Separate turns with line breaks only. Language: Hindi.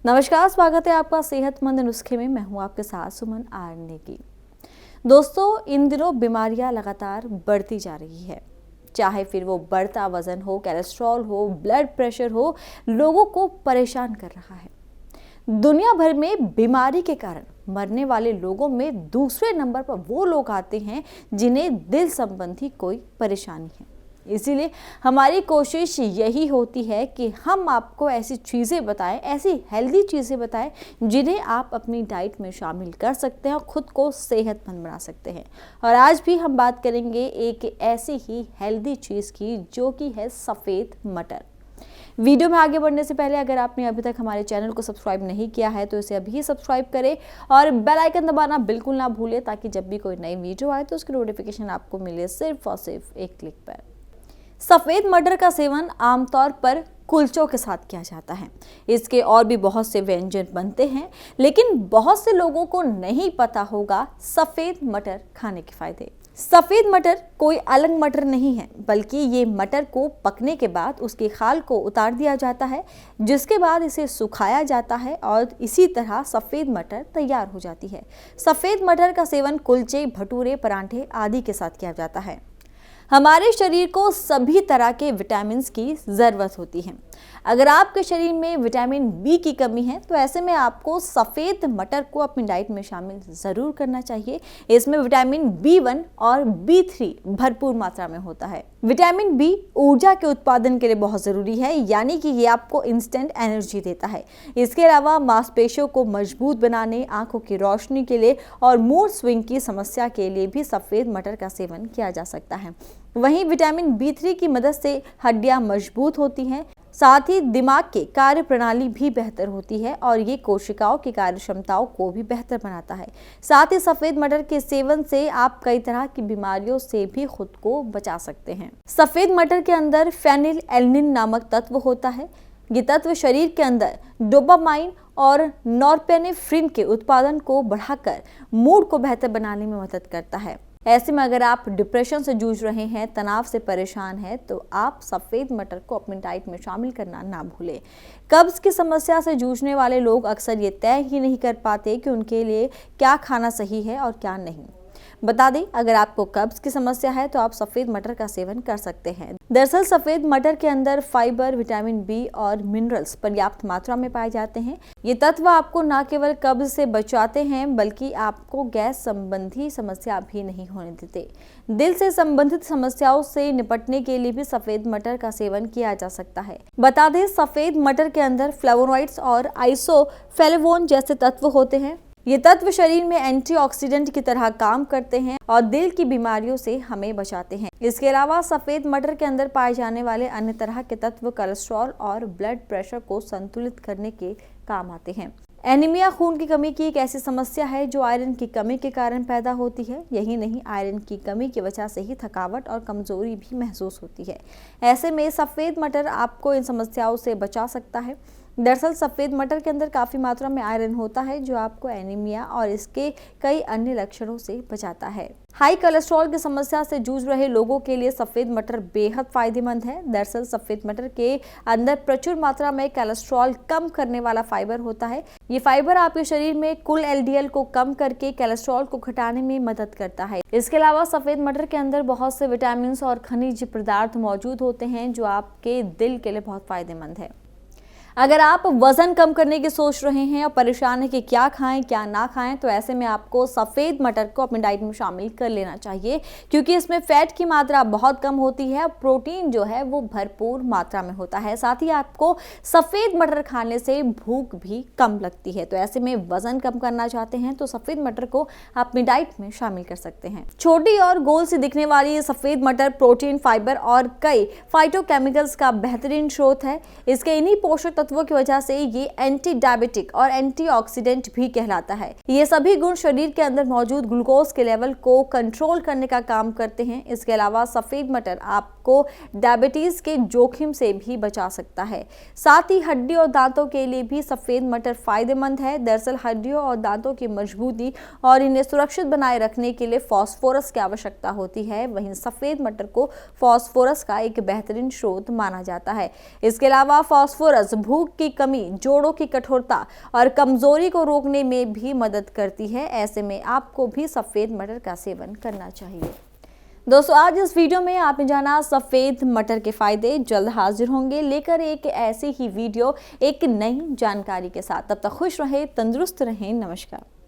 नमस्कार, स्वागत है आपका सेहतमंद नुस्खे में। मैं हूं आपके साथ सुमन आर्ने की। दोस्तों, इन दिनों बीमारियां लगातार बढ़ती जा रही है। चाहे फिर वो बढ़ता वजन हो, कोलेस्ट्रॉल हो, ब्लड प्रेशर हो, लोगों को परेशान कर रहा है। दुनिया भर में बीमारी के कारण मरने वाले लोगों में दूसरे नंबर पर वो लोग आते हैं जिन्हें दिल संबंधी कोई परेशानी है। इसीलिए हमारी कोशिश यही होती है कि हम आपको ऐसी चीज़ें बताएं, ऐसी हेल्दी चीज़ें बताएं जिन्हें आप अपनी डाइट में शामिल कर सकते हैं और ख़ुद को सेहतमंद बना सकते हैं। और आज भी हम बात करेंगे एक ऐसी ही हेल्दी चीज़ की जो कि है सफ़ेद मटर। वीडियो में आगे बढ़ने से पहले अगर आपने अभी तक हमारे चैनल को सब्सक्राइब नहीं किया है तो इसे अभी सब्सक्राइब करें और बेल आइकन दबाना बिल्कुल ना भूलें, ताकि जब भी कोई नई वीडियो आए तो उसकी नोटिफिकेशन आपको मिले सिर्फ और सिर्फ एक क्लिक पर। सफ़ेद मटर का सेवन आमतौर पर कुलचों के साथ किया जाता है। इसके और भी बहुत से व्यंजन बनते हैं, लेकिन बहुत से लोगों को नहीं पता होगा सफ़ेद मटर खाने के फायदे। सफ़ेद मटर कोई अलग मटर नहीं है, बल्कि ये मटर को पकने के बाद उसके खाल को उतार दिया जाता है, जिसके बाद इसे सुखाया जाता है और इसी तरह सफ़ेद मटर तैयार हो जाती है। सफ़ेद मटर का सेवन कुलचे, भटूरे, परांठे आदि के साथ किया जाता है। हमारे शरीर को सभी तरह के विटामिन की ज़रूरत होती है। अगर आपके शरीर में विटामिन बी की कमी है तो ऐसे में आपको सफ़ेद मटर को अपनी डाइट में शामिल ज़रूर करना चाहिए। इसमें विटामिन B1 और B3 भरपूर मात्रा में होता है। विटामिन बी ऊर्जा के उत्पादन के लिए बहुत ज़रूरी है, यानी कि ये आपको इंस्टेंट एनर्जी देता है। इसके अलावा मांसपेशियों को मजबूत बनाने, आंखों की रोशनी के लिए और मूड स्विंग की समस्या के लिए भी सफ़ेद मटर का सेवन किया जा सकता है। वहीं विटामिन B3 की मदद से हड्डियां मजबूत होती हैं, साथ ही दिमाग की कार्य प्रणाली भी बेहतर होती है और ये कोशिकाओं की कार्य क्षमताओं को भी बेहतर बनाता है। साथ ही सफ़ेद मटर के सेवन से आप कई तरह की बीमारियों से भी खुद को बचा सकते हैं। सफ़ेद मटर के अंदर फेनिलएलनिन नामक तत्व होता है। ये तत्व शरीर के अंदर डोपामाइन और नॉरपेनेफ्रिन के उत्पादन को बढ़ाकर मूड को बेहतर बनाने में मदद करता है। ऐसे में अगर आप डिप्रेशन से जूझ रहे हैं, तनाव से परेशान हैं, तो आप सफ़ेद मटर को अपनी डाइट में शामिल करना ना भूलें। कब्ज की समस्या से जूझने वाले लोग अक्सर ये तय ही नहीं कर पाते कि उनके लिए क्या खाना सही है और क्या नहीं। बता दें, अगर आपको कब्ज की समस्या है तो आप सफ़ेद मटर का सेवन कर सकते हैं। दरअसल सफ़ेद मटर के अंदर फाइबर, विटामिन बी और मिनरल्स पर्याप्त मात्रा में पाए जाते हैं। ये तत्व आपको न केवल कब्ज से बचाते हैं, बल्कि आपको गैस संबंधी समस्या भी नहीं होने देते। दिल से संबंधित समस्याओं से निपटने के लिए भी सफ़ेद मटर का सेवन किया जा सकता है। बता दें, सफ़ेद मटर के अंदर फ्लेवोनॉइड्स और आइसोफ्लेवोन जैसे तत्व होते हैं। ये तत्व शरीर में एंटीऑक्सीडेंट की तरह काम करते हैं और दिल की बीमारियों से हमें बचाते हैं। इसके अलावा सफ़ेद मटर के अंदर पाए जाने वाले अन्य तरह के तत्व कोलेस्ट्रॉल और ब्लड प्रेशर को संतुलित करने के काम आते हैं। एनीमिया खून की कमी की एक ऐसी समस्या है जो आयरन की कमी के कारण पैदा होती है। यही नहीं, आयरन की कमी की वजह से ही थकावट और कमजोरी भी महसूस होती है। ऐसे में सफ़ेद मटर आपको इन समस्याओं से बचा सकता है। दरअसल सफ़ेद मटर के अंदर काफ़ी मात्रा में आयरन होता है, जो आपको एनीमिया और इसके कई अन्य लक्षणों से बचाता है। हाई कोलेस्ट्रॉल की समस्या से जूझ रहे लोगों के लिए सफ़ेद मटर बेहद फायदेमंद है। दरअसल सफ़ेद मटर के अंदर प्रचुर मात्रा में कोलेस्ट्रॉल कम करने वाला फाइबर होता है। ये फाइबर आपके शरीर में कुल LDL को कम करके कोलेस्ट्रॉल को घटाने में मदद करता है। इसके अलावा सफ़ेद मटर के अंदर बहुत से विटामिन और खनिज पदार्थ मौजूद होते हैं, जो आपके दिल के लिए बहुत फायदेमंद है। अगर आप वज़न कम करने की सोच रहे हैं और परेशान हैं कि क्या खाएं क्या ना खाएं, तो ऐसे में आपको सफ़ेद मटर को अपनी डाइट में शामिल कर लेना चाहिए, क्योंकि इसमें फैट की मात्रा बहुत कम होती है, प्रोटीन जो है वो भरपूर मात्रा में होता है। साथ ही आपको सफ़ेद मटर खाने से भूख भी कम लगती है। तो ऐसे में वज़न कम करना चाहते हैं तो सफ़ेद मटर को अपनी डाइट में शामिल कर सकते हैं। छोटी और गोल सी दिखने वाली ये सफ़ेद मटर प्रोटीन, फाइबर और कई फाइटोकेमिकल्स का बेहतरीन स्रोत है। इसके इन्हीं पोषक तत्वों की वजह से ये एंटी डायबिटिक और एंटीऑक्सीडेंट भी कहलाता है। ये सभी गुण शरीर के अंदर मौजूद ग्लूकोज के लेवल को कंट्रोल करने का काम करते हैं। इसके अलावा सफ़ेद मटर आपको डायबिटीज के जोखिम से भी बचा सकता है। साथ ही हड्डी और दांतों के लिए भी सफ़ेद मटर फायदेमंद है। दरअसल हड्डियों और दांतों की मजबूती और इन्हें सुरक्षित बनाए रखने के लिए फास्फोरस की आवश्यकता होती है। वहीं सफ़ेद मटर को फास्फोरस का एक बेहतरीन स्रोत माना जाता है। इसके अलावा फास्फोरस भूख की कमी, जोड़ों की कठोरता और कमजोरी को रोकने में भी मदद करती है। ऐसे में आपको भी सफेद मटर का सेवन करना चाहिए। दोस्तों, आज इस वीडियो में आपने जाना सफेद मटर के फायदे। जल्द हाजिर होंगे लेकर एक ऐसी ही वीडियो एक नई जानकारी के साथ। तब तक खुश रहें, तंदुरुस्त रहें। नमस्कार।